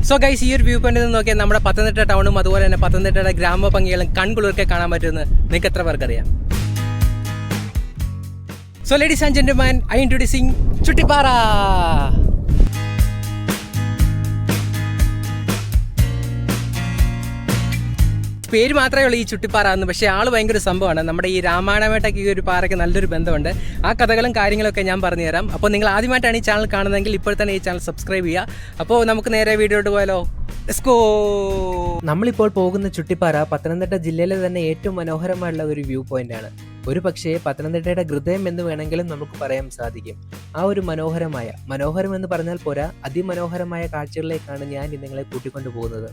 So guys, ഈ ഒരു view പോയിന്റിൽ നിന്ന് നോക്കിയാൽ നമ്മുടെ പത്തനംതിട്ട ടൗണും അതുപോലെ തന്നെ പത്തനംതിട്ടയുടെ ഗ്രാമഭംഗികളും കൺകുളിർക്കെ കാണാൻ പറ്റുമെന്ന് നിങ്ങൾക്ക് എത്ര പേർക്കറിയാം? So ladies and gentleman, I introducing Chuttippara. പേര് മാത്രമേ ഉള്ളൂ ഈ ചുട്ടിപ്പാറ എന്ന്, പക്ഷേ ആൾ ഭയങ്കര സംഭവമാണ്. നമ്മുടെ ഈ രാമായണമായിട്ടൊക്കെ ഈ ഒരു പാറയ്ക്ക് നല്ലൊരു ബന്ധമുണ്ട്. ആ കഥകളും കാര്യങ്ങളൊക്കെ ഞാൻ പറഞ്ഞു തരാം. അപ്പോൾ നിങ്ങൾ ആദ്യമായിട്ടാണ് ഈ ചാനൽ കാണുന്നതെങ്കിൽ ഇപ്പോൾ തന്നെ ഈ ചാനൽ സബ്സ്ക്രൈബ് ചെയ്യുക. അപ്പോൾ നമുക്ക് നേരെ വീഡിയോട്ട് പോയാലോ? Let's go. നമ്മളിപ്പോൾ പോകുന്ന ചുട്ടിപ്പാറ പത്തനംതിട്ട ജില്ലയിലെ തന്നെ ഏറ്റവും മനോഹരമായുള്ള ഒരു വ്യൂ പോയിന്റ് ആണ്. ഒരു പക്ഷേ പത്തനംതിട്ടയുടെ ഹൃദയം എന്ന് വേണമെങ്കിലും നമുക്ക് പറയാൻ സാധിക്കും. ആ ഒരു മനോഹരം എന്ന് പറഞ്ഞാൽ പോരാ, അതിമനോഹരമായ കാഴ്ചകളിലേക്കാണ് ഞാൻ നിങ്ങളെ കൂട്ടിക്കൊണ്ടു പോകുന്നത്.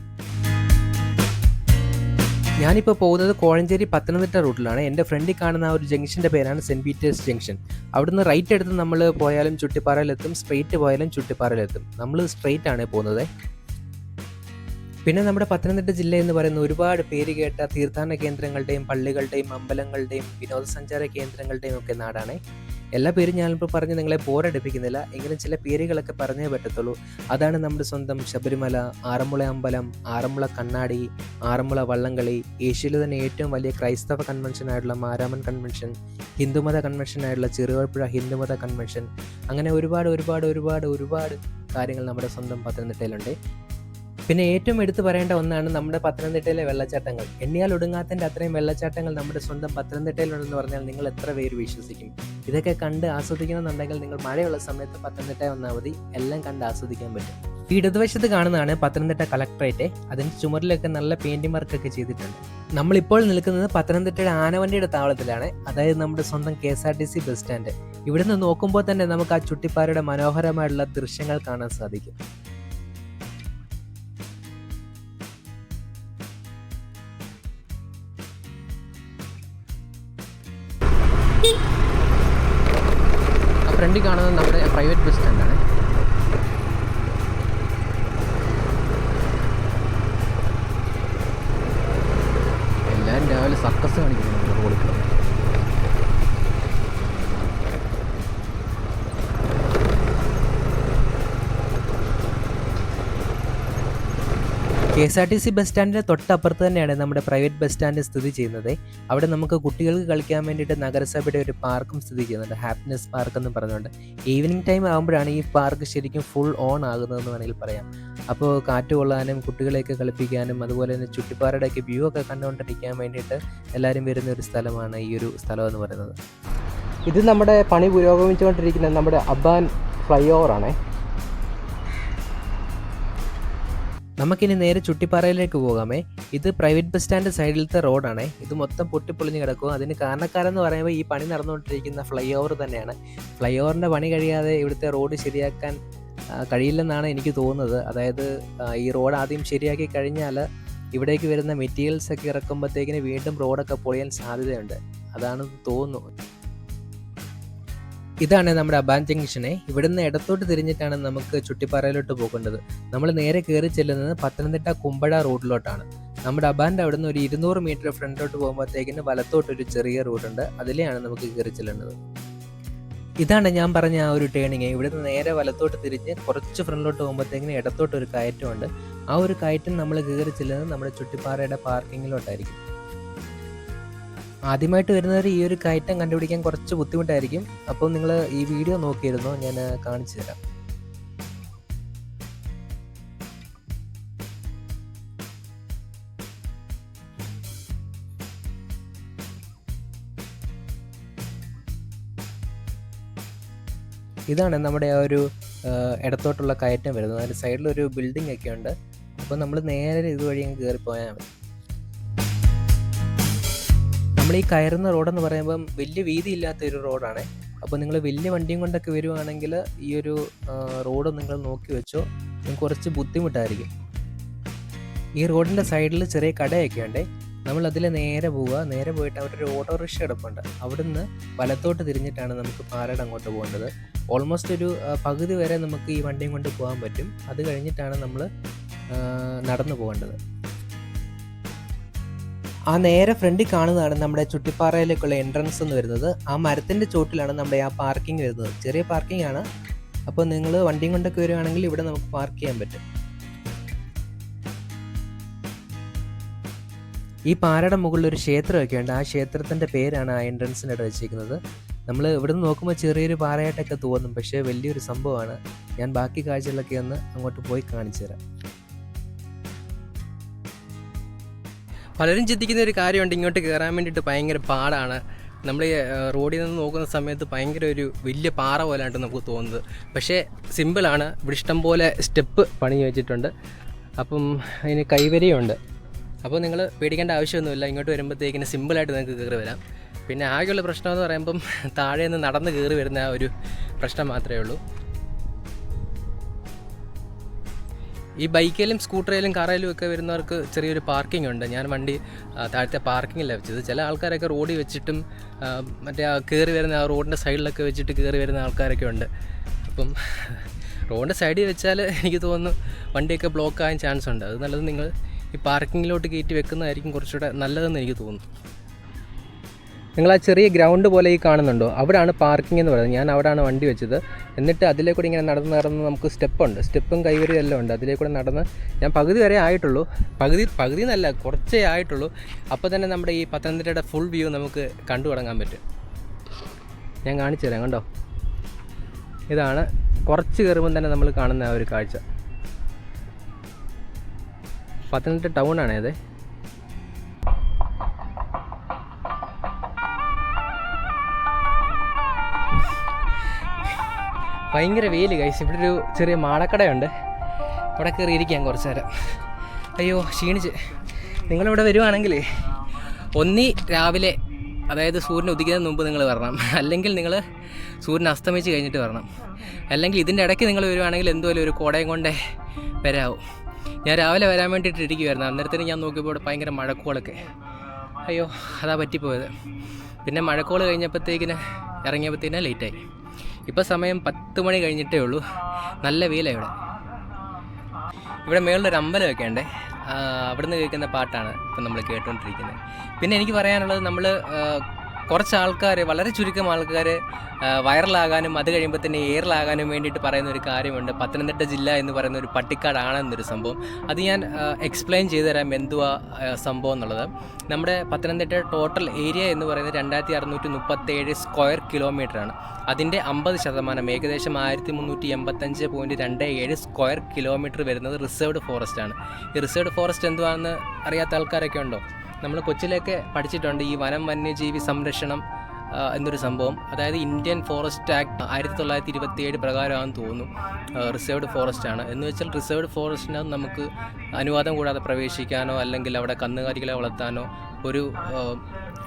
ഞാനിപ്പോൾ പോകുന്നത് കോഴഞ്ചേരി പത്തനംതിട്ട റൂട്ടിലാണ്. എൻ്റെ ഫ്രണ്ടിൽ കാണുന്ന ആ ഒരു ജംഗ്ഷൻ്റെ പേരാണ് സെൻറ്റ് പീറ്റേഴ്സ് ജംഗ്ഷൻ. അവിടുന്ന് റൈറ്റ് എടുത്ത് നമ്മൾ പോയാലും ചുട്ടിപ്പാറയിലെത്തും, സ്ട്രെയിറ്റ് പോയാലും ചുട്ടിപ്പാറയിലെത്തും. നമ്മൾ സ്ട്രെയിറ്റ് ആണ് പോകുന്നത്. പിന്നെ നമ്മുടെ പത്തനംതിട്ട ജില്ല എന്ന് പറയുന്ന ഒരുപാട് പേര് കേട്ട തീർത്ഥാടന കേന്ദ്രങ്ങളുടെയും പള്ളികളുടെയും അമ്പലങ്ങളുടെയും വിനോദസഞ്ചാര കേന്ദ്രങ്ങളുടെയും ഒക്കെ നാടാണ്. എല്ലാ പേരും ഞാനിപ്പോൾ പറഞ്ഞ് നിങ്ങളെ ബോറടിപ്പിക്കുന്നില്ല, എങ്കിലും ചില പേരുകളൊക്കെ പറഞ്ഞേ പറ്റത്തുള്ളൂ. അതാണ് നമ്മുടെ സ്വന്തം ശബരിമല, ആറന്മുള അമ്പലം, ആറന്മുള കണ്ണാടി, ആറന്മുള വള്ളംകളി, ഏഷ്യയിലെ തന്നെ ഏറ്റവും വലിയ ക്രൈസ്തവ കൺവെൻഷനായിട്ടുള്ള മാരാമൻ കൺവെൻഷൻ, ഹിന്ദുമത കൺവെൻഷനായിട്ടുള്ള ചെറുകോൽപ്പുഴ ഹിന്ദുമത കൺവെൻഷൻ, അങ്ങനെ ഒരുപാട് കാര്യങ്ങൾ നമ്മുടെ സ്വന്തം പത്തനംതിട്ടയിലുണ്ട്. പിന്നെ ഏറ്റവും എടുത്തു പറയേണ്ട ഒന്നാണ് നമ്മുടെ പത്തനംതിട്ടയിലെ വെള്ളച്ചാട്ടങ്ങൾ. എണ്ണിയാൽ ഒടുങ്ങാത്തതിൻ്റെ അത്രയും വെള്ളച്ചാട്ടങ്ങൾ നമ്മുടെ സ്വന്തം പത്തനംതിട്ടയിലുണ്ടെന്ന് പറഞ്ഞാൽ നിങ്ങൾ എത്ര പേര് വിശ്വസിക്കും? ഇതൊക്കെ കണ്ട് ആസ്വദിക്കണമെന്നുണ്ടെങ്കിൽ നിങ്ങൾ മഴയുള്ള സമയത്ത് പത്തനംതിട്ട വന്നാൽ മതി, എല്ലാം കണ്ട് ആസ്വദിക്കാൻ പറ്റും. ഈ ഇടതുവശത്ത് കാണുന്നതാണ് പത്തനംതിട്ട കളക്ടറേറ്റ്. അതിൻ്റെ ചുമരിലൊക്കെ നല്ല പെയിൻറ്റിംഗ് വർക്കൊക്കെ ചെയ്തിട്ടുണ്ട്. നമ്മളിപ്പോൾ നിൽക്കുന്നത് പത്തനംതിട്ടയുടെ ആനവണ്ടിയുടെ താവളത്തിലാണ്, അതായത് നമ്മുടെ സ്വന്തം KSRTC ബസ് സ്റ്റാൻഡ്. ഇവിടുന്ന് നോക്കുമ്പോൾ തന്നെ നമുക്ക് ആ ചുട്ടിപ്പാറയുടെ മനോഹരമായിട്ടുള്ള ദൃശ്യങ്ങൾ കാണാൻ സാധിക്കും. ഫ്രണ്ടിൽ കാണുന്നത് നമ്മുടെ പ്രൈവറ്റ് ബസ് സ്റ്റാൻഡാണ്. എല്ലാവരും രാവിലെ സർക്കസ് കാണിക്കുന്നുണ്ട് റോഡിൽ. KSRTC ബസ് സ്റ്റാൻഡിൻ്റെ തൊട്ടപ്പുറത്ത് തന്നെയാണ് നമ്മുടെ പ്രൈവറ്റ് ബസ് സ്റ്റാൻഡ് സ്ഥിതി ചെയ്യുന്നത്. അവിടെ നമുക്ക് കുട്ടികൾക്ക് കളിക്കാൻ വേണ്ടിയിട്ട് നഗരസഭയുടെ ഒരു പാർക്കും സ്ഥിതി ചെയ്യുന്നുണ്ട്, ഹാപ്പിനെസ് പാർക്ക് എന്ന് പറഞ്ഞുകൊണ്ട്. ഈവനിങ് ടൈം ആകുമ്പോഴാണ് ഈ പാർക്ക് ശരിക്കും ഫുൾ ഓൺ ആകുന്നതെന്ന് വേണമെങ്കിൽ പറയാം. അപ്പോൾ കാറ്റ് കൊള്ളാനും കുട്ടികളെയൊക്കെ കളിപ്പിക്കാനും അതുപോലെ തന്നെ ചുട്ടിപ്പാറയുടെയൊക്കെ വ്യൂ ഒക്കെ കണ്ടുകൊണ്ടിരിക്കാൻ വേണ്ടിയിട്ട് എല്ലാവരും വരുന്ന ഒരു സ്ഥലമാണ് ഈ ഒരു സ്ഥലം എന്ന് പറയുന്നത്. ഇത് നമ്മുടെ പണി പുരോഗമിച്ചുകൊണ്ടിരിക്കുന്ന നമ്മുടെ അബാൻ ഫ്ലൈ ഓവറാണേ. നമുക്കിനി നേരെ ചുട്ടിപ്പാറയിലേക്ക് പോകാമേ. ഇത് പ്രൈവറ്റ് ബസ് സ്റ്റാൻഡ് സൈഡിലത്തെ റോഡാണ്. ഇത് മൊത്തം പൊട്ടിപ്പൊളിഞ്ഞ് കിടക്കും. അതിന് കാരണക്കാരെന്ന് പറയുമ്പോൾ ഈ പണി നടന്നുകൊണ്ടിരിക്കുന്ന ഫ്ലൈ ഓവർ തന്നെയാണ്. ഫ്ലൈ ഓവറിൻ്റെ പണി കഴിയാതെ ഇവിടുത്തെ റോഡ് ശരിയാക്കാൻ കഴിയില്ലെന്നാണ് എനിക്ക് തോന്നുന്നത്. അതായത് ഈ റോഡ് ആദ്യം ശരിയാക്കി കഴിഞ്ഞാൽ ഇവിടേക്ക് വരുന്ന മെറ്റീരിയൽസ് ഒക്കെ ഇറക്കുമ്പോഴത്തേക്കിന് വീണ്ടും റോഡൊക്കെ പൊളിയാൻ സാധ്യതയുണ്ട്, അതാണ് തോന്നുന്നു. ഇതാണ് നമ്മുടെ അബാൻ ജംഗ്ഷനെ. ഇവിടുന്ന് ഇടത്തോട്ട് തിരിഞ്ഞിട്ടാണ് നമുക്ക് ചുട്ടിപ്പാറയിലോട്ട് പോകേണ്ടത്. നമ്മൾ നേരെ കയറി ചെല്ലുന്നത് പത്തനംതിട്ട കുമ്പഴ റോഡിലോട്ടാണ്. നമ്മുടെ അബാൻ്റെ അവിടുന്ന് ഒരു 200 മീറ്റർ ഫ്രണ്ടിലോട്ട് പോകുമ്പോഴത്തേക്കിന് വലത്തോട്ടൊരു ചെറിയ റോഡുണ്ട്, അതിലെയാണ് നമുക്ക് കയറി ചെല്ലേണ്ടത്. ഇതാണ് ഞാൻ പറഞ്ഞ ആ ഒരു ടേണിങ്. ഇവിടുന്ന് നേരെ വലത്തോട്ട് തിരിഞ്ഞ് കുറച്ച് ഫ്രണ്ടിലോട്ട് പോകുമ്പോഴത്തേക്കിന് ഇടത്തോട്ടൊരു കയറ്റമുണ്ട്. ആ ഒരു കയറ്റം നമ്മൾ കയറി ചെല്ലുന്നത് നമ്മുടെ ചുട്ടിപ്പാറയുടെ പാർക്കിങ്ങിലോട്ടായിരിക്കും. ആദ്യമായിട്ട് വരുന്നവർ ഈ ഒരു കയറ്റം കണ്ടുപിടിക്കാൻ കുറച്ച് ബുദ്ധിമുട്ടായിരിക്കും. അപ്പോൾ നിങ്ങൾ ഈ വീഡിയോ നോക്കിയിരുന്നോ, ഞാൻ കാണിച്ചു തരാം. ഇതാണ് നമ്മുടെ ആ ഒരു ഇടത്തോട്ടുള്ള കയറ്റം വരുന്നത്. അതിൻ്റെ സൈഡിലൊരു ബിൽഡിംഗ് ഒക്കെ ഉണ്ട്. അപ്പോൾ നമ്മൾ നേരെ ഇതുവഴി അങ്ങ് കയറിപ്പോയാൽ മതി. നമ്മൾ ഈ കയറുന്ന റോഡെന്ന് പറയുമ്പം വലിയ വീതിയില്ലാത്ത ഒരു റോഡാണ്. അപ്പോൾ നിങ്ങൾ വലിയ വണ്ടിയും കൊണ്ടൊക്കെ വരുവാണെങ്കിൽ ഈ ഒരു റോഡ് നിങ്ങൾ നോക്കി വെച്ചോ, നിങ്ങൾക്ക് കുറച്ച് ബുദ്ധിമുട്ടായിരിക്കും. ഈ റോഡിൻ്റെ സൈഡിൽ ചെറിയ കടയൊക്കെ ഉണ്ട്. നമ്മൾ അതിൽ നേരെ പോവുക. നേരെ പോയിട്ട് അവിടെ ഒരു ഓട്ടോറിക്ഷ കിടപ്പുണ്ട്. അവിടുന്ന് വലത്തോട്ട് തിരിഞ്ഞിട്ടാണ് നമുക്ക് പാറയുടെ അങ്ങോട്ട് പോകേണ്ടത്. ഓൾമോസ്റ്റ് ഒരു പകുതി വരെ നമുക്ക് ഈ വണ്ടിയും കൊണ്ട് പോകാൻ പറ്റും. അത് കഴിഞ്ഞിട്ടാണ് നമ്മൾ നടന്നു പോകേണ്ടത്. ആ നേരെ ഫ്രണ്ടിൽ കാണുന്നതാണ് നമ്മുടെ ചുട്ടിപ്പാറയിലേക്കുള്ള എൻട്രൻസ് എന്ന് വരുന്നത്. ആ മരത്തിൻ്റെ ചോട്ടിലാണ് നമ്മുടെ ആ പാർക്കിംഗ് വരുന്നത്. ചെറിയ പാർക്കിംഗ് ആണ്. അപ്പോൾ നിങ്ങൾ വണ്ടിയും കൊണ്ടൊക്കെ വരുവാണെങ്കിൽ ഇവിടെ നമുക്ക് പാർക്ക് ചെയ്യാൻ പറ്റും. ഈ പാറയുടെ മുകളിൽ ഒരു ക്ഷേത്രമൊക്കെ ഉണ്ട്. ആ ക്ഷേത്രത്തിൻ്റെ പേരാണ് ആ എൻട്രൻസിനിടെ വെച്ചിരിക്കുന്നത്. നമ്മൾ ഇവിടുന്ന് നോക്കുമ്പോൾ ചെറിയൊരു പാറയായിട്ടൊക്കെ തോന്നും, പക്ഷേ വലിയൊരു സംഭവമാണ്. ഞാൻ ബാക്കി കാഴ്ചകളൊക്കെ ഒന്ന് അങ്ങോട്ട് പോയി കാണിച്ചു തരാം. പലരും ചിന്തിക്കുന്ന ഒരു കാര്യമുണ്ട്, ഇങ്ങോട്ട് കയറാൻ വേണ്ടിയിട്ട് ഭയങ്കര പാടാണ്. നമ്മൾ റോഡിൽ നിന്ന് നോക്കുന്ന സമയത്ത് ഭയങ്കര ഒരു വലിയ പാറ പോലെയായിട്ട് നമുക്ക് തോന്നുന്നത്. പക്ഷേ സിമ്പിളാണ്. ഇവിടെ ഇഷ്ടം പോലെ സ്റ്റെപ്പ് പണിഞ്ഞു വെച്ചിട്ടുണ്ട്. അപ്പം അതിന് കൈവരിയുണ്ട്. അപ്പോൾ നിങ്ങൾ പേടിക്കേണ്ട ആവശ്യമൊന്നുമില്ല. ഇങ്ങോട്ട് വരുമ്പോഴത്തേക്കിന് സിമ്പിളായിട്ട് നിങ്ങൾക്ക് കയറി വരാം. പിന്നെ ആകെയുള്ള പ്രശ്നമെന്ന് പറയുമ്പം താഴെ നിന്ന് നടന്ന് കയറി വരുന്ന ആ ഒരു പ്രശ്നം മാത്രമേ ഉള്ളൂ. ഈ ബൈക്കിലും സ്കൂട്ടറിലും കാറിലും ഒക്കെ വരുന്നവർക്ക് ചെറിയൊരു പാർക്കിംഗ് ഉണ്ട്. ഞാൻ വണ്ടി താഴത്തെ പാർക്കിങ്ങിലാണ് വെച്ചത്. ചില ആൾക്കാരൊക്കെ റോഡിൽ വെച്ചിട്ടും മറ്റേ കയറി വരുന്ന ആ റോഡിൻ്റെ സൈഡിലൊക്കെ വെച്ചിട്ട് കയറി വരുന്ന ആൾക്കാരൊക്കെ ഉണ്ട്. അപ്പം റോഡിൻ്റെ സൈഡിൽ വെച്ചാൽ എനിക്ക് തോന്നുന്നു വണ്ടിയൊക്കെ ബ്ലോക്ക് ആകാൻ ചാൻസ് ഉണ്ട്. അത് നല്ലത് നിങ്ങൾ ഈ പാർക്കിങ്ങിലോട്ട് കയറ്റി വെക്കുന്നതായിരിക്കും കുറച്ചുകൂടെ നല്ലതെന്ന് എനിക്ക് തോന്നുന്നു. നിങ്ങൾ ആ ചെറിയ ഗ്രൗണ്ട് പോലെ ഈ കാണുന്നുണ്ടോ, അവിടെയാണ് പാർക്കിംഗ് എന്ന് പറയുന്നത്. ഞാൻ അവിടെയാണ് വണ്ടി വെച്ചത്. എന്നിട്ട് അതിലേക്കൂടെ ഇങ്ങനെ നടന്ന് നമുക്ക് സ്റ്റെപ്പുണ്ട്, സ്റ്റെപ്പും കൈവരിയും എല്ലാം ഉണ്ട്. അതിലേക്കൂടെ നടന്ന് ഞാൻ പകുതി വരെ ആയിട്ടുള്ളൂ. പകുതി എന്നല്ല, കുറച്ചേ ആയിട്ടുള്ളൂ. അപ്പോൾ തന്നെ നമ്മുടെ ഈ പത്തനംതിട്ടയുടെ ഫുൾ വ്യൂ നമുക്ക് കണ്ടു തുടങ്ങാൻ പറ്റും. ഞാൻ കാണിച്ചു തരാം, കണ്ടോ. ഇതാണ് കുറച്ച് കയറുമ്പം തന്നെ നമ്മൾ കാണുന്ന ആ ഒരു കാഴ്ച. പത്തനംതിട്ട ടൗണാണ് ഇത്. ഭയങ്കര വെയിൽ ഗൈസ്. ഇവിടെ ഒരു ചെറിയ മാടക്കടയുണ്ട്, അവിടെ കയറി ഇരിക്കാം കുറച്ച് നേരം. അയ്യോ ക്ഷീണിച്ച്. നിങ്ങളിവിടെ വരുവാണെങ്കിൽ ഒന്നി രാവിലെ, അതായത് സൂര്യൻ ഉദിക്കുന്നതിന് മുമ്പ് നിങ്ങൾ വരണം, അല്ലെങ്കിൽ നിങ്ങൾ സൂര്യൻ അസ്തമിച്ച് കഴിഞ്ഞിട്ട് വരണം. അല്ലെങ്കിൽ ഇതിൻ്റെ ഇടയ്ക്ക് നിങ്ങൾ വരുവാണെങ്കിൽ എന്തുപോലും ഒരു കോടയും കൊണ്ടേ വരാവും. ഞാൻ രാവിലെ വരാൻ വേണ്ടിയിട്ട് ഇരിക്കുമായിരുന്നു. അന്നേരത്തിന് ഞാൻ നോക്കിയപ്പോൾ ഇവിടെ ഭയങ്കര മഴക്കോളൊക്കെ. അയ്യോ അതാ പറ്റിപ്പോയത്. പിന്നെ മഴക്കോൾ കഴിഞ്ഞപ്പോഴത്തേക്കിന് ഇറങ്ങിയപ്പോഴത്തേക്കിന് ലേറ്റായി. ഇപ്പോൾ സമയം 10 മണി കഴിഞ്ഞിട്ടേ ഉള്ളൂ. നല്ല വെയിലാണ് ഇവിടെ. ഇവിടെ മേളിലൊരു അമ്പലമൊക്കെ ഉണ്ട്. അവിടുന്ന് കേൾക്കുന്ന പാട്ടാണ് ഇപ്പം നമ്മൾ കേട്ടുകൊണ്ടിരിക്കുന്നത്. പിന്നെ എനിക്ക് പറയാനുള്ളത്, നമ്മൾ കുറച്ച് ആൾക്കാർ, വളരെ ചുരുക്കം ആൾക്കാർ വൈറലാകാനും അത് കഴിയുമ്പോൾ തന്നെ എയറിലാകാനും വേണ്ടിയിട്ട് പറയുന്ന ഒരു കാര്യമുണ്ട്. പത്തനംതിട്ട ജില്ല എന്ന് പറയുന്ന ഒരു പട്ടിക്കാടാണെന്നൊരു സംഭവം. അത് ഞാൻ എക്സ്പ്ലെയിൻ ചെയ്തു തരാം എന്തുവാ സംഭവം എന്നുള്ളത്. നമ്മുടെ പത്തനംതിട്ട ടോട്ടൽ ഏരിയ എന്ന് പറയുന്നത് 2637 സ്ക്വയർ കിലോമീറ്ററാണ്. അതിൻ്റെ 50%, ഏകദേശം 1385.27 സ്ക്വയർ കിലോമീറ്റർ വരുന്നത് റിസർവ്ഡ് ഫോറസ്റ്റാണ്. ഈ റിസർവ്ഡ് ഫോറസ്റ്റ് എന്തുവാണെന്ന് അറിയാത്ത ആൾക്കാരൊക്കെ ഉണ്ടോ? നമ്മൾ കൊച്ചിയിലൊക്കെ പഠിച്ചിട്ടുണ്ട് ഈ വനം വന്യജീവി സംരക്ഷണം എന്നൊരു സംഭവം. അതായത് ഇന്ത്യൻ ഫോറസ്റ്റ് ആക്ട് 1927 പ്രകാരമാണെന്ന് തോന്നുന്നു റിസർവ്ഡ് ഫോറസ്റ്റാണ്. എന്ന് വെച്ചാൽ റിസർവ്ഡ് ഫോറസ്റ്റിനകത്ത് നമുക്ക് അനുവാദം കൂടാതെ പ്രവേശിക്കാനോ അല്ലെങ്കിൽ അവിടെ കന്നുകാലികളെ വളർത്താനോ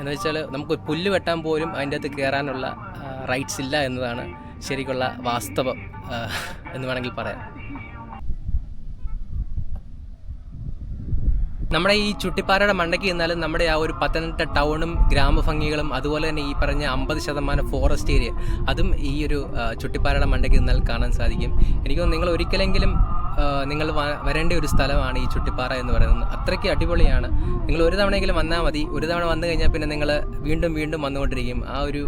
എന്ന് വെച്ചാൽ നമുക്ക് പുല്ല് വെട്ടാൻ പോലും അതിൻ്റെ അകത്ത് കയറാനുള്ള റൈറ്റ്സ് ഇല്ല എന്നതാണ് ശരിക്കുള്ള വാസ്തവം എന്ന് വേണമെങ്കിൽ പറയാം. നമ്മുടെ ഈ ചുട്ടിപ്പാറയുടെ മണ്ടയ്ക്ക് നിന്നാലും നമ്മുടെ ആ ഒരു പത്തനംതിട്ട ടൗണും ഗ്രാമഭംഗികളും അതുപോലെ തന്നെ ഈ പറഞ്ഞ 50% ഫോറസ്റ്റ് ഏരിയ, അതും ഈ ഒരു ചുട്ടിപ്പാറയുടെ മണ്ടയ്ക്ക് നിന്നാൽ കാണാൻ സാധിക്കും. എനിക്ക് തോന്നുന്നു നിങ്ങൾ ഒരിക്കലെങ്കിലും നിങ്ങൾ വരേണ്ട ഒരു സ്ഥലമാണ് ഈ ചുട്ടിപ്പാറ എന്ന് പറയുന്നത്. അത്രയ്ക്ക് അടിപൊളിയാണ്. നിങ്ങൾ ഒരു തവണയെങ്കിലും വന്നാൽ മതി. ഒരു തവണ വന്നു കഴിഞ്ഞാൽ പിന്നെ നിങ്ങൾ വീണ്ടും വീണ്ടും വന്നുകൊണ്ടിരിക്കും. ആ ഒരു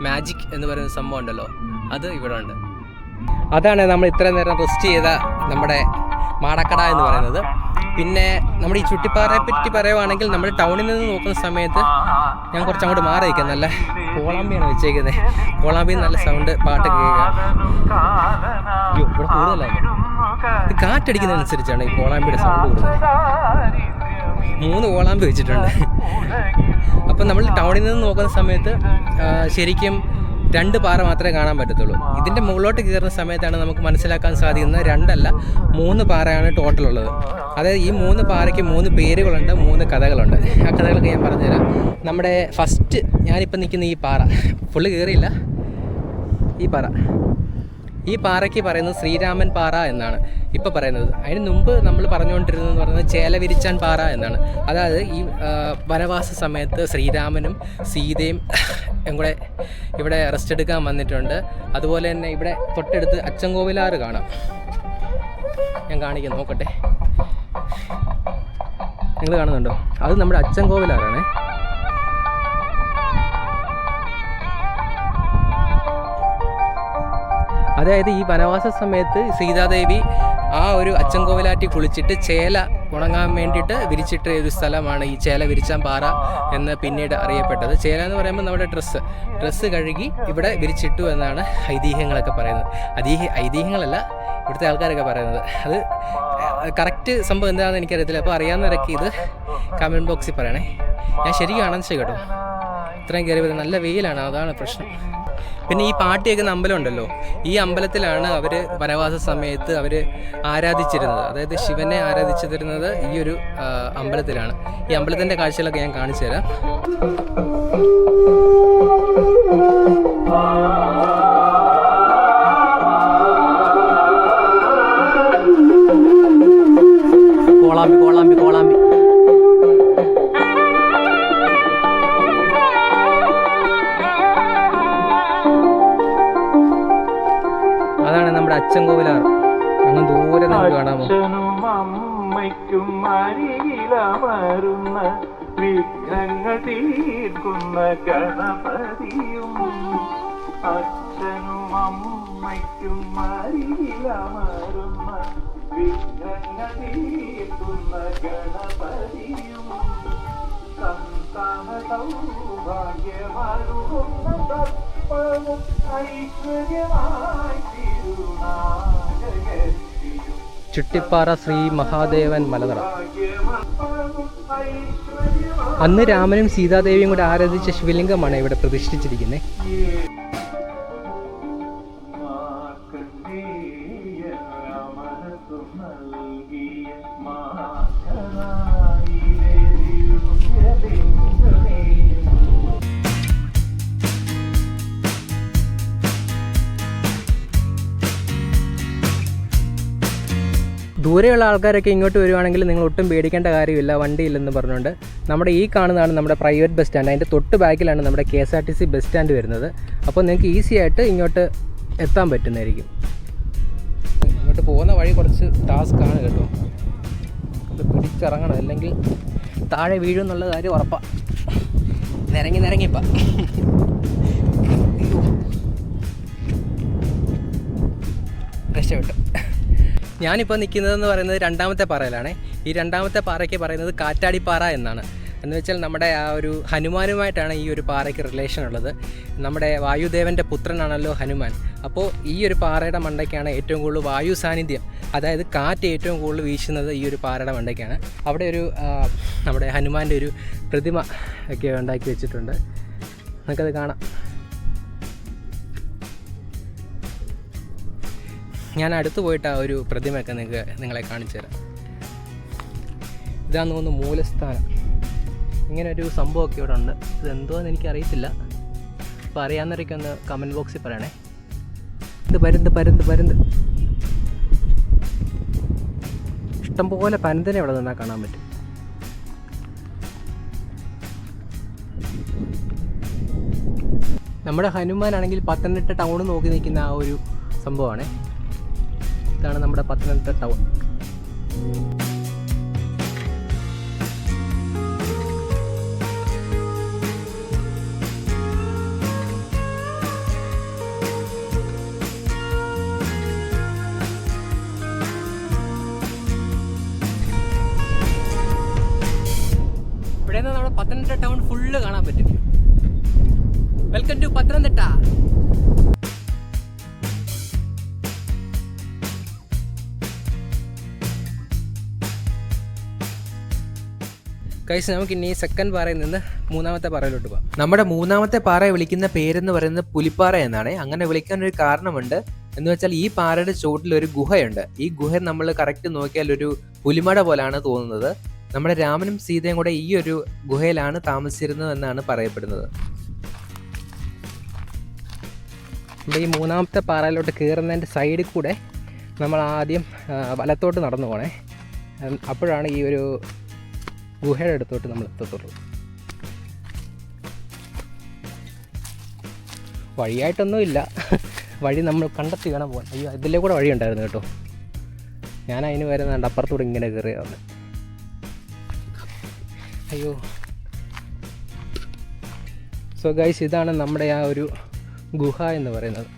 മാജിക് എന്ന് പറയുന്ന സംഭവം ഉണ്ടല്ലോ, അത് ഇവിടെ ഉണ്ട്. അതാണ് നമ്മൾ ഇത്രയും നേരം റെസ്റ്റ് ചെയ്ത നമ്മുടെ മാടക്കട എന്ന് പറയുന്നത്. പിന്നെ നമ്മുടെ ഈ ചുട്ടിപ്പാറയെ പറ്റി പറയുവാണെങ്കിൽ, നമ്മൾ ടൗണിൽ നിന്ന് നോക്കുന്ന സമയത്ത് ഞാൻ കുറച്ച് അങ്ങോട്ട് മാറി നിൽക്കാം. നല്ല കോളാമ്പിയാണ് വെച്ചേക്കുന്നത്. കോളാമ്പി നല്ല സൗണ്ട് പാട്ട് കേൾക്കാം. ഇവിടെ കൂടുതലാണ്, ഇത് കാറ്റടിക്കുന്നതനുസരിച്ചാണ് ഈ കോളാമ്പിയുടെ സൗണ്ട് കൂടുതൽ. 3 കോളാമ്പി വെച്ചിട്ടുണ്ട്. അപ്പം നമ്മൾ ടൗണിൽ നിന്ന് നോക്കുന്ന സമയത്ത് ശരിക്കും 2 പാറ മാത്രമേ കാണാൻ പറ്റത്തുള്ളൂ. ഇതിൻ്റെ മുകളിലോട്ട് കയറുന്ന സമയത്താണ് നമുക്ക് മനസ്സിലാക്കാൻ സാധിക്കുന്നത് 2 അല്ല 3 പാറയാണ് ടോട്ടൽ ഉള്ളത്. അതായത് ഈ 3 പാറയ്ക്ക് 3 പേരുകളുണ്ട്, 3 കഥകളുണ്ട്. ആ കഥകളൊക്കെ ഞാൻ പറഞ്ഞുതരാം. നമ്മുടെ ഫസ്റ്റ് ഞാനിപ്പോൾ നിൽക്കുന്ന ഈ പാറ ഫുള്ള് കയറിയില്ല. ഈ പാറയ്ക്ക് പറയുന്നത് ശ്രീരാമൻ പാറ എന്നാണ് ഇപ്പോൾ പറയുന്നത്. അതിന് മുമ്പ് നമ്മൾ പറഞ്ഞുകൊണ്ടിരുന്നതെന്ന് പറയുന്നത് ചേലവിരിച്ചാൻ പാറ എന്നാണ്. അതായത് ഈ വനവാസ സമയത്ത് ശ്രീരാമനും സീതയും കൂടെ ഇവിടെ റെസ്റ്റ് എടുക്കാൻ വന്നിട്ടുണ്ട്. അതുപോലെ തന്നെ ഇവിടെ തൊട്ടടുത്ത് അച്ചൻകോവിലാറ് കാണാം. ഞാൻ കാണിക്കാം, നോക്കട്ടെ. നിങ്ങൾ കാണുന്നുണ്ടോ? അത് നമ്മുടെ അച്ചൻകോവിലാറാണ്. അതായത് ഈ വനവാസ സമയത്ത് സീതാദേവി ആ ഒരു അച്ചൻകോവിലാറ്റി കുളിച്ചിട്ട് ചേല ഉണങ്ങാൻ വേണ്ടിയിട്ട് വിരിച്ചിട്ട ഒരു സ്ഥലമാണ് ഈ ചേല വിരിച്ചാൻ പാറ എന്ന് പിന്നീട് അറിയപ്പെട്ടത്. ചേല എന്ന് പറയുമ്പോൾ നമ്മുടെ ഡ്രസ്സ് കഴുകി ഇവിടെ വിരിച്ചിട്ടു എന്നാണ് ഐതിഹ്യങ്ങളൊക്കെ പറയുന്നത്. ഐതിഹ്യങ്ങളല്ല ഇവിടുത്തെ ആൾക്കാരൊക്കെ പറയുന്നത്. അത് കറക്റ്റ് സംഭവം എന്താണെന്ന് എനിക്കറിയത്തില്ല. അപ്പോൾ അറിയാവുന്നവരൊക്കെ ഇത് കമൻറ്റ് ബോക്സിൽ പറയണേ. ഞാൻ ശരിയാണെന്ന് ചെയ്യും കേട്ടോ. ഇത്രയും കയറി വരുന്നത് നല്ല വെയിലാണ്, അതാണ് പ്രശ്നം. പിന്നെ ഈ പാട്ട് കേൾക്കുന്ന അമ്പലം ഉണ്ടല്ലോ, ഈ അമ്പലത്തിലാണ് അവർ വനവാസ സമയത്ത് അവർ ആരാധിച്ചിരുന്നത്. അതായത് ശിവനെ ആരാധിച്ചിരുന്നത് ഈ ഒരു അമ്പലത്തിലാണ്. ഈ അമ്പലത്തിൻ്റെ കാഴ്ചകളൊക്കെ ഞാൻ കാണിച്ചു തരാം. കോളാമ്പി കോളാമ്പി കോളാമ്പി അതാണ് നമ്മുടെ അച്ചൻകോവിലാർ. അങ്ങ് ദൂരെ നമുക്ക് കാണാമോ? അമ്മയ്ക്കും അരികിലമരുന്ന വിഘ്നങ്ങൾ തീർക്കുന്ന ഗണപതിയും, അച്ഛനും അമ്മയ്ക്കും അരികിലമരുന്ന വിഘ്നങ്ങൾ തീർക്കുന്ന ഗണപതിയും, സന്താന സൗഭാഗ്യമരുളുന്ന തത്വവും ഐശ്വര്യമായി തിരുനാഗരിയും. ചുട്ടിപ്പാറ ശ്രീ മഹാദേവൻ മലതറ. അന്ന് രാമനും സീതാദേവിയും കൂടെ ആരാധിച്ച ശിവലിംഗമാണ് ഇവിടെ പ്രതിഷ്ഠിച്ചിരിക്കുന്നത്. ദൂരെയുള്ള ആൾക്കാരൊക്കെ ഇങ്ങോട്ട് വരുവാണെങ്കിൽ നിങ്ങൾ ഒട്ടും പേടിക്കേണ്ട കാര്യമില്ല, വണ്ടിയില്ലെന്ന് പറഞ്ഞുകൊണ്ട്. നമ്മുടെ ഈ കാണുന്നതാണ് നമ്മുടെ പ്രൈവറ്റ് ബസ് സ്റ്റാൻഡ്. അതിൻ്റെ തൊട്ട് ബാക്കിലാണ് നമ്മുടെ KSRTC ബസ് സ്റ്റാൻഡ് വരുന്നത്. അപ്പോൾ നിങ്ങൾക്ക് ഈസി ആയിട്ട് ഇങ്ങോട്ട് എത്താൻ പറ്റുന്നതായിരിക്കും. ഇങ്ങോട്ട് പോകുന്ന വഴി കുറച്ച് ടാസ്ക്കാണ് കേട്ടോ. അത് പിടിച്ചിറങ്ങണം, അല്ലെങ്കിൽ താഴെ വീഴും എന്നുള്ള കാര്യം ഉറപ്പാണ്. നിരങ്ങിപ്പം രക്ഷപ്പെട്ടു. ഞാനിപ്പോൾ നിൽക്കുന്നതെന്ന് പറയുന്നത് രണ്ടാമത്തെ പാറയിലാണ്. ഈ രണ്ടാമത്തെ പാറയ്ക്ക് പറയുന്നത് കാറ്റാടിപ്പാറ എന്നാണ്. എന്ന് വെച്ചാൽ നമ്മുടെ ആ ഒരു ഹനുമാനുമായിട്ടാണ് ഈ ഒരു പാറയ്ക്ക് റിലേഷൻ ഉള്ളത്. നമ്മുടെ വായുദേവൻ്റെ പുത്രനാണല്ലോ ഹനുമാൻ. അപ്പോൾ ഈ ഒരു പാറയുടെ മണ്ടയ്ക്കാണ് ഏറ്റവും കൂടുതൽ വായു സാന്നിധ്യം, അതായത് കാറ്റ് ഏറ്റവും കൂടുതൽ വീശുന്നത് ഈ ഒരു പാറയുടെ മണ്ടയ്ക്കാണ്. അവിടെ ഒരു നമ്മുടെ ഹനുമാൻ്റെ ഒരു പ്രതിമ ഒക്കെ ഉണ്ടാക്കി വെച്ചിട്ടുണ്ട്. നമുക്കത് കാണാം. ഞാൻ അടുത്ത് പോയിട്ട് ആ ഒരു പ്രതിമയൊക്കെ നിങ്ങളെ കാണിച്ചു തരാം. ഇതാന്ന് തോന്നുന്നു മൂലസ്ഥാനം. ഇങ്ങനൊരു സംഭവമൊക്കെ ഇവിടെ ഉണ്ട്. ഇതെന്തോന്ന് എനിക്കറിയത്തില്ല. അപ്പോൾ അറിയാവുന്നവരൊക്കെ ഒന്ന് കമൻറ്റ് ബോക്സിൽ പറയണേ. ഇത് പരുന്ത് ഇഷ്ടംപോലെ പരുന്തിനെ ഇവിടെ നിന്നാൽ കാണാൻ പറ്റും. നമ്മുടെ ഹനുമാനാണെങ്കിൽ പത്തനംതിട്ട ടൗൺ നോക്കി നിൽക്കുന്ന ആ ഒരു സംഭവമാണ്. ഇതാണ് നമ്മുടെ പത്തനംതിട്ട ടൗൺ. ഇവിടെ നിന്ന് നമ്മുടെ പത്തനംതിട്ട ടൗൺ ഫുള്ള് കാണാൻ പറ്റും. Welcome to Pathanamthitta. ഗൈസ്, നമുക്ക് ഇനി സെക്കൻഡ് പാറയിൽ നിന്ന് മൂന്നാമത്തെ പാറയിലോട്ട് പോകാം. നമ്മുടെ മൂന്നാമത്തെ പാറയെ വിളിക്കുന്ന പേരെന്ന് പറയുന്നത് പുലിപ്പാറ എന്നാണ്. അങ്ങനെ വിളിക്കാനൊരു കാരണമുണ്ട്. എന്ന് വെച്ചാൽ ഈ പാറയുടെ ചുവട്ടിൽ ഒരു ഗുഹയുണ്ട്. ഈ ഗുഹ നമ്മൾ കറക്റ്റ് നോക്കിയാൽ ഒരു പുലിമട പോലാണ് തോന്നുന്നത്. നമ്മുടെ രാമനും സീതയും കൂടെ ഈ ഒരു ഗുഹയിലാണ് താമസിച്ചിരുന്നത് എന്നാണ് പറയപ്പെടുന്നത്. നമ്മുടെ ഈ മൂന്നാമത്തെ പാറയിലോട്ട് കയറുന്നതിൻ്റെ സൈഡിൽ കൂടെ നമ്മൾ ആദ്യം വലത്തോട്ട് നടന്നു പോകണേ. അപ്പോഴാണ് ഈ ഒരു ഗുഹയുടെ അടുത്തോട്ട് നമ്മൾ എത്തത്തുള്ളൂ. വഴിയായിട്ടൊന്നുമില്ല, വഴി നമ്മൾ കണ്ടെത്തി വേണം പോകാൻ. അയ്യോ, ഇതിലേ കൂടെ വഴി ഉണ്ടായിരുന്നു കേട്ടോ. ഞാൻ അതിന് വരുന്നുണ്ട്, അപ്പുറത്തൂടെ ഇങ്ങനെ കയറിയാവുന്നത്. അയ്യോ. സോ ഗൈസ്, ഇതാണ് നമ്മുടെ ആ ഒരു ഗുഹ എന്ന് പറയുന്നത്.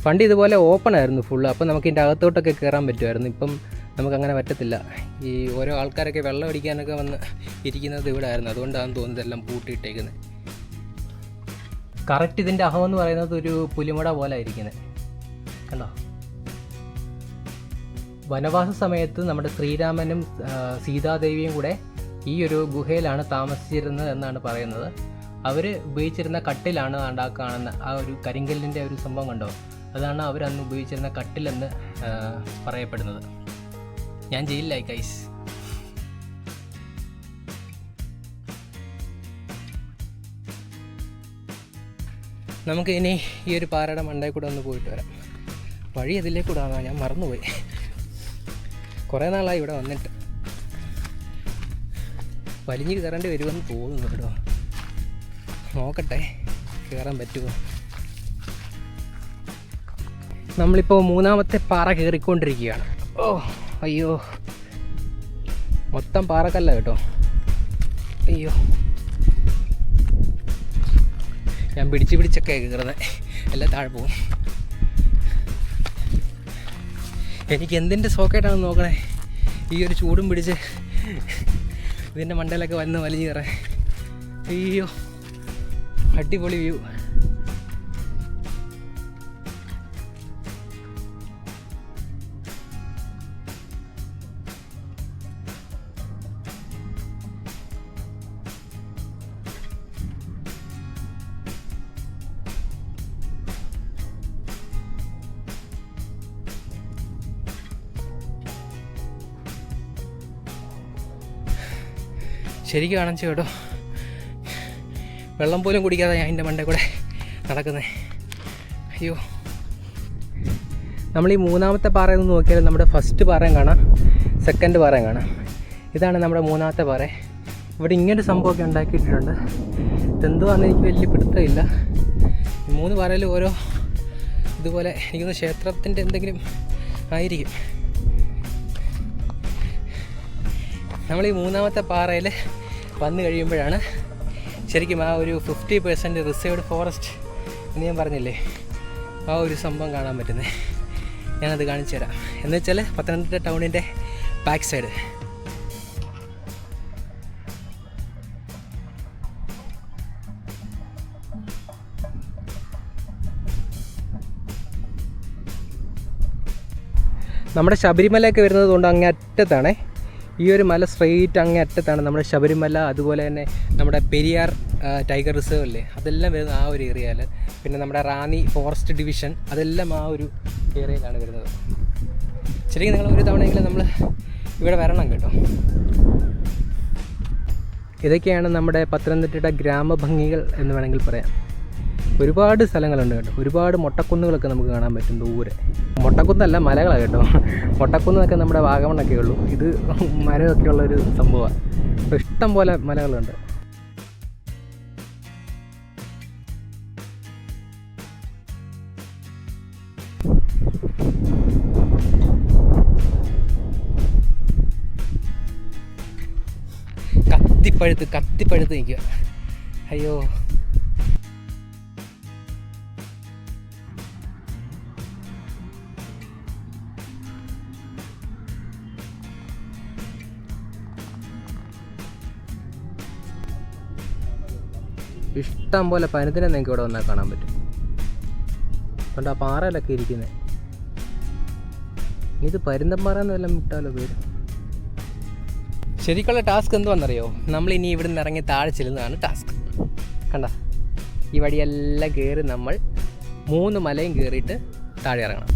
പണ്ട് ഇതുപോലെ ഓപ്പൺ ആയിരുന്നു ഫുള്ള്, അപ്പോൾ നമുക്ക് ഇതിൻ്റെ അകത്തോട്ടൊക്കെ കയറാൻ പറ്റുമായിരുന്നു. ഇപ്പം നമുക്കങ്ങനെ പറ്റത്തില്ല. ഈ ഓരോ ആൾക്കാരൊക്കെ വെള്ളം അടിക്കാനൊക്കെ വന്ന് ഇരിക്കുന്നത് ഇവിടെ ആയിരുന്നു, അതുകൊണ്ടാണെന്ന് തോന്നുന്നത് എല്ലാം പൂട്ടിയിട്ടേക്കുന്നത്. കറക്റ്റ് ഇതിൻ്റെ അഹമെന്ന് പറയുന്നത് ഒരു പുലിമട പോലെ ഇരിക്കുന്നത് കണ്ടോ. വനവാസ സമയത്ത് നമ്മുടെ ശ്രീരാമനും സീതാദേവിയും കൂടെ ഈ ഒരു ഗുഹയിലാണ് താമസിച്ചിരുന്നത് എന്നാണ് പറയുന്നത്. അവർ ഉപയോഗിച്ചിരുന്ന കട്ടിലാണ് കാണുന്ന ആ ഒരു കരിങ്കല്ലിൻ്റെ ഒരു സംഭവം കണ്ടോ, അതാണ് അവരന്ന് ഉപയോഗിച്ചിരുന്ന കട്ടിലെന്ന് പറയപ്പെടുന്നത്. ഞാൻ ജയിലിലായി ഗൈസ്. നമുക്ക് ഇനി ഈ ഒരു പാറയുടെ മണ്ടയിൽ കൂടെ ഒന്ന് പോയിട്ട് വരാം. വഴി അതിലേ കൂടെ ആണോ, ഞാൻ മറന്നുപോയി. കുറേ നാളായി ഇവിടെ വന്നിട്ട്. വലിഞ്ഞ് കയറേണ്ടി വരുമെന്ന് തോന്നുന്നു കേട്ടോ. നോക്കട്ടെ കയറാൻ പറ്റുമോ. നമ്മളിപ്പോൾ മൂന്നാമത്തെ പാറ കയറിക്കൊണ്ടിരിക്കുകയാണ്. ഓ അയ്യോ, മൊത്തം പാറക്കല്ല കേട്ടോ. അയ്യോ, ഞാൻ പിടിച്ചൊക്കെ കയറുന്നത്, എല്ലാം താഴെ പോകും. എനിക്ക് എന്തിൻ്റെ സോക്കേട്ടാണെന്ന് നോക്കണേ. ഈ ഒരു ചൂടും പിടിച്ച് ഇതിൻ്റെ മണ്ടയിലൊക്കെ വന്ന് വലിഞ്ഞ് കയറാൻ. അയ്യോ, അടിപൊളി വ്യൂ. ശരിക്കും കാണിച്ചു കേട്ടോ, വെള്ളം പോലും കുടിക്കാതെ ഞാൻ എൻ്റെ മണ്ടയിൽ കൂടെ നടക്കുന്നത്. അയ്യോ, നമ്മൾ ഈ മൂന്നാമത്തെ പാറയിൽ നിന്ന് നോക്കിയാൽ നമ്മുടെ ഫസ്റ്റ് പാറയും കാണാം, സെക്കൻഡ് പാറയും കാണാം. ഇതാണ് നമ്മുടെ മൂന്നാമത്തെ പാറ. ഇവിടെ ഇങ്ങനൊരു സംഭവമൊക്കെ ഉണ്ടാക്കിയിട്ടുണ്ട്. ഇതെന്തുവാണെന്ന് എനിക്ക് വലിയ പിടുത്തമില്ല. ഈ മൂന്ന് പാറയിൽ ഓരോ ഇതുപോലെ എനിക്കൊന്ന് ക്ഷേത്രത്തിൻ്റെ എന്തെങ്കിലും ആയിരിക്കും. നമ്മൾ ഈ മൂന്നാമത്തെ പാറയിൽ വന്നു കഴിയുമ്പോഴാണ് ശരിക്കും ആ ഒരു 50% റിസർവ്ഡ് ഫോറസ്റ്റ് എന്ന് ഞാൻ പറഞ്ഞില്ലേ, ആ ഒരു സംഭവം കാണാൻ പറ്റുന്നത്. ഞാനത് കാണിച്ചു തരാം. എന്ന് വെച്ചാൽ പത്തനംതിട്ട ടൗണിൻ്റെ ബാക്ക് സൈഡ്. നമ്മുടെ ശബരിമലയൊക്കെ വരുന്നത് കൊണ്ട് അങ്ങേ അറ്റത്താണേ. ഈ ഒരു മല സ്ട്രെയിറ്റ് അങ്ങേ അറ്റത്താണ് നമ്മുടെ ശബരിമല. അതുപോലെ തന്നെ നമ്മുടെ പെരിയാർ ടൈഗർ റിസർവ് അല്ലേ, അതെല്ലാം വരുന്നത് ആ ഒരു ഏരിയയിൽ. പിന്നെ നമ്മുടെ റാന്നി ഫോറസ്റ്റ് ഡിവിഷൻ, അതെല്ലാം ആ ഒരു ഏരിയയിലാണ് വരുന്നത്. ശരിക്കും നിങ്ങൾ ഒരു തവണയെങ്കിലും നമ്മൾ ഇവിടെ വരണം കേട്ടോ. ഇതൊക്കെയാണ് നമ്മുടെ പത്തനംതിട്ടയുടെ ഗ്രാമഭംഗികൾ എന്ന് വേണമെങ്കിൽ പറയാം. ഒരുപാട് സ്ഥലങ്ങളുണ്ട് കേട്ടോ. ഒരുപാട് മൊട്ടക്കുന്നുകളൊക്കെ നമുക്ക് കാണാൻ പറ്റും ദൂരെ. മൊട്ടക്കുന്നല്ല, മലകളാണ് കേട്ടോ. മൊട്ടക്കുന്നതൊക്കെ നമ്മുടെ വാഗമണ്ണൊക്കെ ഉള്ളൂ. ഇത് മരമൊക്കെ ഉള്ളൊരു സംഭവമാണ്. അപ്പോൾ ഇഷ്ടം പോലെ മലകളുണ്ട്. കത്തിപ്പഴുത്ത് നിൽക്കുക. അയ്യോ, ഇഷ്ടം പോലെ പനത്തിനെ നിങ്ങൾക്ക് ഇവിടെ വന്നാൽ കാണാൻ പറ്റും. അതുകൊണ്ട് ആ പാറയിലൊക്കെ ഇരിക്കുന്നത്. ഇത് പരുന്തമ്പാറ എന്ന് വല്ലതും വിട്ടാലോ പേര്. ശരിക്കുള്ള ടാസ്ക് എന്തുവാണെന്നറിയോ, നമ്മളിനി ഇവിടെ നിന്ന് ഇറങ്ങി താഴെ ചെല്ലുന്നതാണ് ടാസ്ക്. കണ്ട, ഈ വഴിയെല്ലാം കയറി നമ്മൾ 3 മലയും കയറിയിട്ട് താഴെ ഇറങ്ങണം.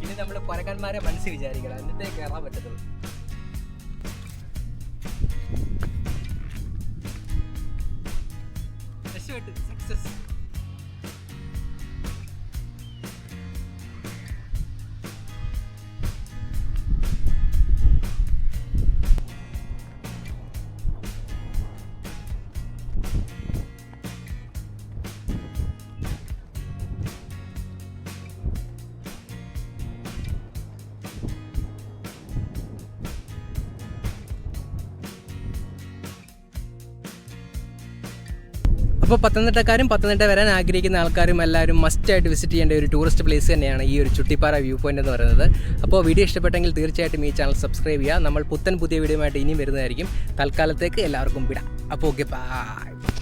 ഇനി നമ്മൾ കൊരക്കന്മാരെ മനസ്സിൽ വിചാരിക്കണം, എന്നിട്ടേ കയറാൻ പറ്റത്തുള്ളൂ. സക്സസ്. അപ്പോൾ പത്തനംതിട്ടക്കാരും പത്തനംതിട്ട വരാൻ ആഗ്രഹിക്കുന്ന ആൾക്കാരും എല്ലാവരും മസ്റ്റായിട്ട് വിസിറ്റ് ചെയ്യേണ്ട ഒരു ടൂറിസ്റ്റ് പ്ലേസ് തന്നെയാണ് ഈ ഒരു ചുട്ടിപ്പാറ വ്യൂ പോയിന്റ് എന്ന് പറയുന്നത്. അപ്പോൾ വീഡിയോ ഇഷ്ടപ്പെട്ടെങ്കിൽ തീർച്ചയായിട്ടും ഈ ചാനൽ സബ്സ്ക്രൈബ് ചെയ്യുക. നമ്മൾ പുതിയ വീഡിയോ ആയിട്ട് ഇനിയും വരുന്നതായിരിക്കും. തൽക്കാലത്തേക്ക് എല്ലാവർക്കും വിടാം. അപ്പോൾ ഓക്കെ, ബൈ.